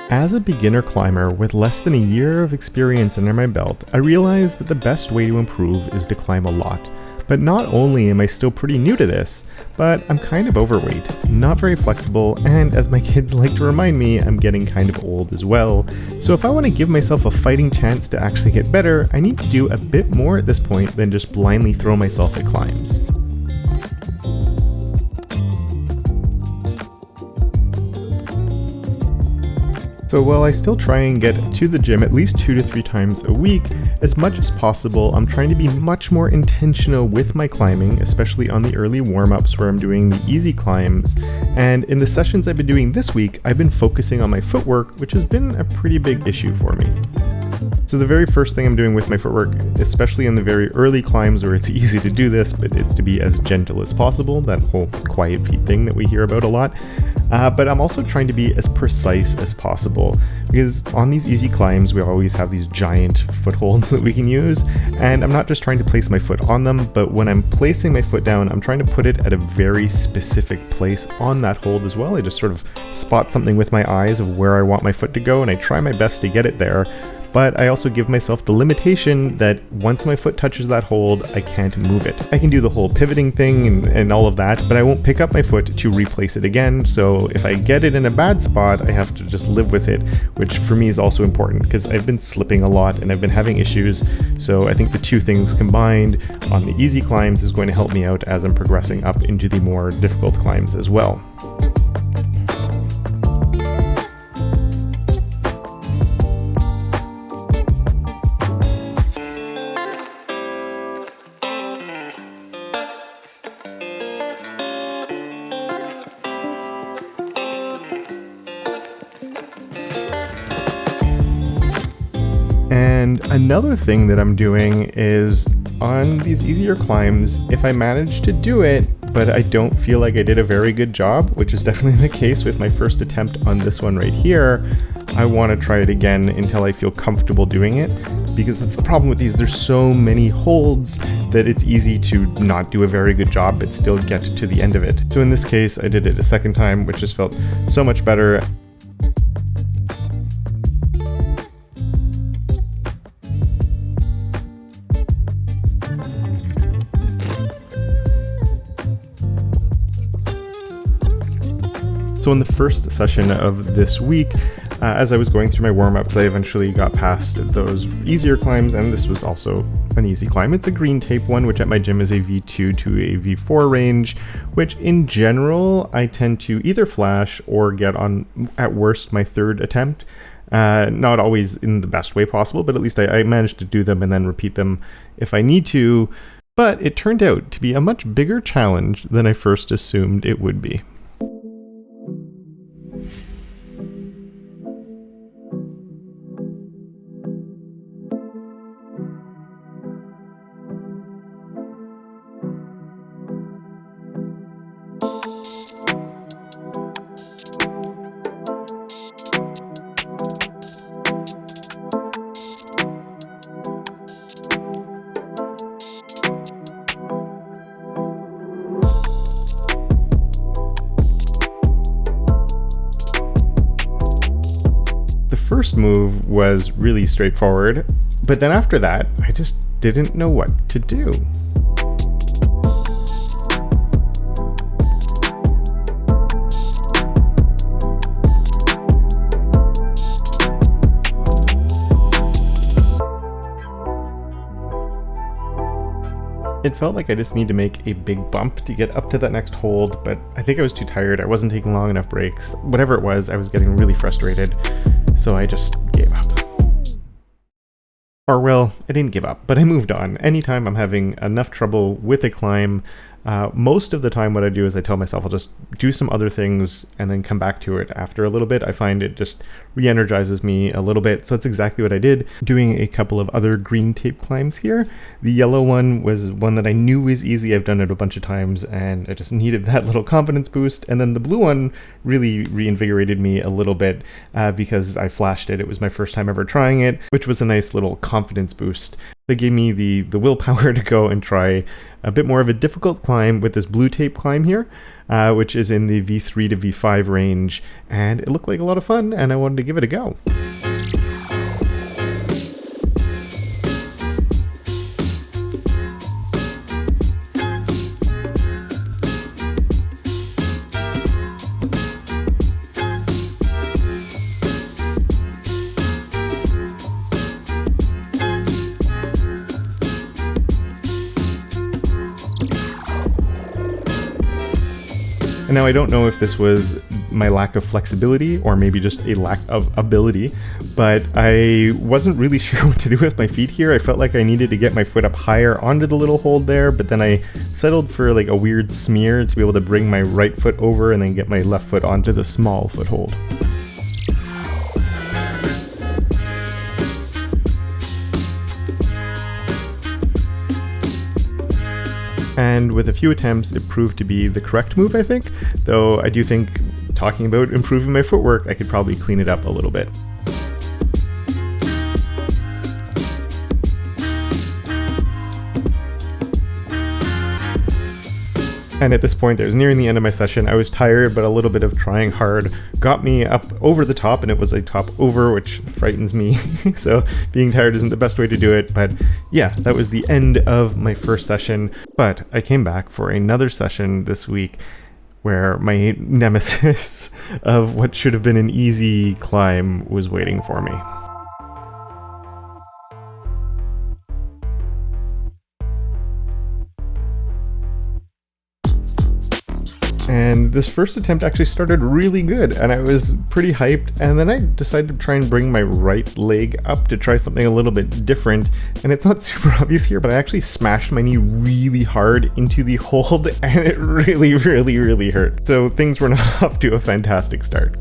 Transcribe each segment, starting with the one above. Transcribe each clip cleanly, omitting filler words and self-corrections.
As a beginner climber with less than a year of experience under my belt, I realized that the best way to improve is to climb a lot. But not only am I still pretty new to this, but I'm kind of overweight, not very flexible, and as my kids like to remind me, I'm getting kind of old as well. So if I want to give myself a fighting chance to actually get better, I need to do a bit more at this point than just blindly throw myself at climbs. So while I still try and get to the gym at least 2 to 3 times a week, as much as possible, I'm trying to be much more intentional with my climbing, especially on the early warm-ups where I'm doing the easy climbs. And in the sessions I've been doing this week, I've been focusing on my footwork, which has been a pretty big issue for me. So the very first thing I'm doing with my footwork, especially in the very early climbs where it's easy to do this, but it's to be as gentle as possible, that whole quiet feet thing that we hear about a lot. But I'm also trying to be as precise as possible, because on these easy climbs, we always have these giant footholds that we can use, and I'm not just trying to place my foot on them, but when I'm placing my foot down, I'm trying to put it at a very specific place on that hold as well. I just sort of spot something with my eyes of where I want my foot to go, and I try my best to get it there. But I also give myself the limitation that once my foot touches that hold, I can't move it. I can do the whole pivoting thing and all of that, but I won't pick up my foot to replace it again. So if I get it in a bad spot, I have to just live with it, which for me is also important because I've been slipping a lot and I've been having issues. So I think the two things combined on the easy climbs is going to help me out as I'm progressing up into the more difficult climbs as well. And another thing that I'm doing is on these easier climbs, if I manage to do it, but I don't feel like I did a very good job, which is definitely the case with my first attempt on this one right here, I want to try it again until I feel comfortable doing it, because that's the problem with these. There's so many holds that it's easy to not do a very good job, but still get to the end of it. So in this case, I did it a second time, which just felt so much better. So in the first session of this week, as I was going through my warm-ups, I eventually got past those easier climbs, and this was also an easy climb. It's a green tape one, which at my gym is a V2 to a V4 range, which in general, I tend to either flash or get on, at worst, my third attempt. Not always in the best way possible, but at least I managed to do them and then repeat them if I need to. But it turned out to be a much bigger challenge than I first assumed it would be. The first move was really straightforward, but then after that, I just didn't know what to do. It felt like I just need to make a big bump to get up to that next hold, but I think I was too tired. I wasn't taking long enough breaks. Whatever it was, I was getting really frustrated. So I just gave up. Or well, I didn't give up, but I moved on. Anytime I'm having enough trouble with a climb, most of the time what I do is I tell myself I'll just do some other things and then come back to it after a little bit. I find it just re-energizes me a little bit. So it's exactly what I did, doing a couple of other green tape climbs here. The yellow one was one that I knew was easy. I've done it a bunch of times and I just needed that little confidence boost. And then the blue one really reinvigorated me a little bit because I flashed it. It was my first time ever trying it, which was a nice little confidence boost. They gave me the willpower to go and try a bit more of a difficult climb with this blue tape climb here, which is in the V3 to V5 range, and it looked like a lot of fun, and I wanted to give it a go. And now I don't know if this was my lack of flexibility or maybe just a lack of ability, but I wasn't really sure what to do with my feet here. I felt like I needed to get my foot up higher onto the little hold there, but then I settled for like a weird smear to be able to bring my right foot over and then get my left foot onto the small foothold. And with a few attempts, it proved to be the correct move, I think, though I do think, talking about improving my footwork, I could probably clean it up a little bit. And at this point, I was nearing the end of my session. I was tired, but a little bit of trying hard got me up over the top, and it was a top over, which frightens me. So being tired isn't the best way to do it. But yeah, that was the end of my first session. But I came back for another session this week where my nemesis of what should have been an easy climb was waiting for me. And this first attempt actually started really good, and I was pretty hyped, and then I decided to try and bring my right leg up to try something a little bit different, and it's not super obvious here, but I actually smashed my knee really hard into the hold, and it really hurt. So things were not off to a fantastic start.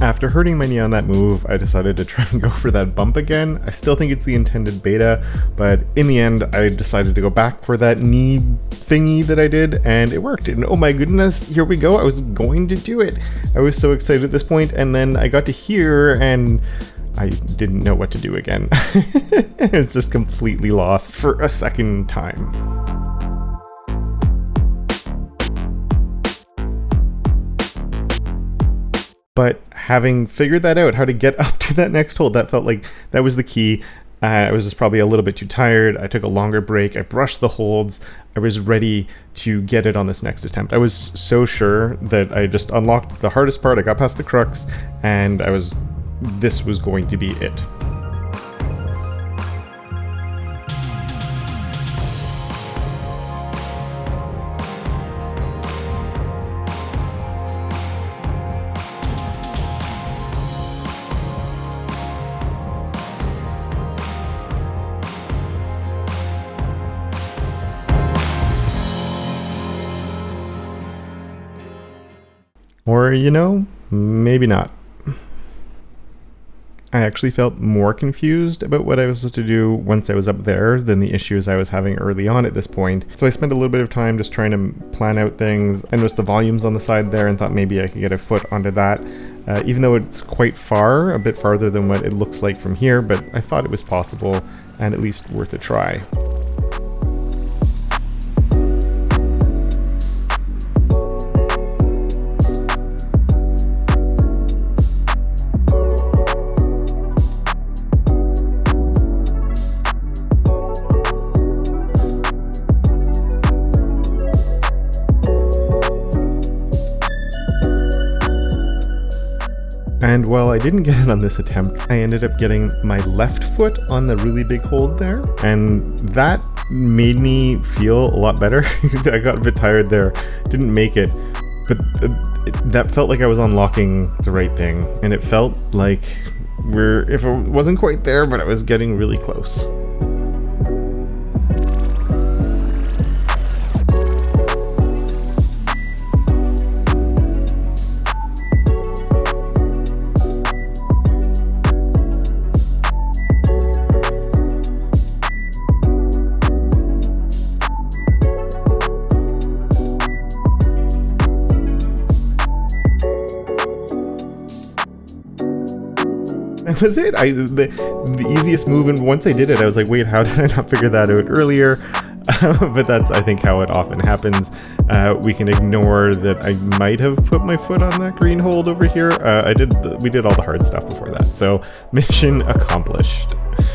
After hurting my knee on that move, I decided to try and go for that bump again. I still think it's the intended beta, but in the end, I decided to go back for that knee thingy that I did, and it worked. And oh my goodness, here we go. I was going to do it. I was so excited at this point, and then I got to here, and I didn't know what to do again. I was just completely lost for a second time. But having figured that out, how to get up to that next hold, that felt like that was the key. I was just probably a little bit too tired. I took a longer break. I brushed the holds. I was ready to get it on this next attempt. I was so sure that I just unlocked the hardest part. I got past the crux, and this was going to be it. Or, maybe not. I actually felt more confused about what I was supposed to do once I was up there than the issues I was having early on at this point. So I spent a little bit of time just trying to plan out things. I noticed the volumes on the side there and thought maybe I could get a foot onto that. Even though it's quite far, a bit farther than what it looks like from here, but I thought it was possible and at least worth a try. And while I didn't get it on this attempt, I ended up getting my left foot on the really big hold there, and that made me feel a lot better. I got a bit tired there, didn't make it, but that felt like I was unlocking the right thing, and it felt like if it wasn't quite there, but I was getting really close. That was it. The easiest move, and once I did it, I was like, wait, how did I not figure that out earlier? But that's, I think, how it often happens. We can ignore that I might have put my foot on that green hold over here. We did all the hard stuff before that. So mission accomplished.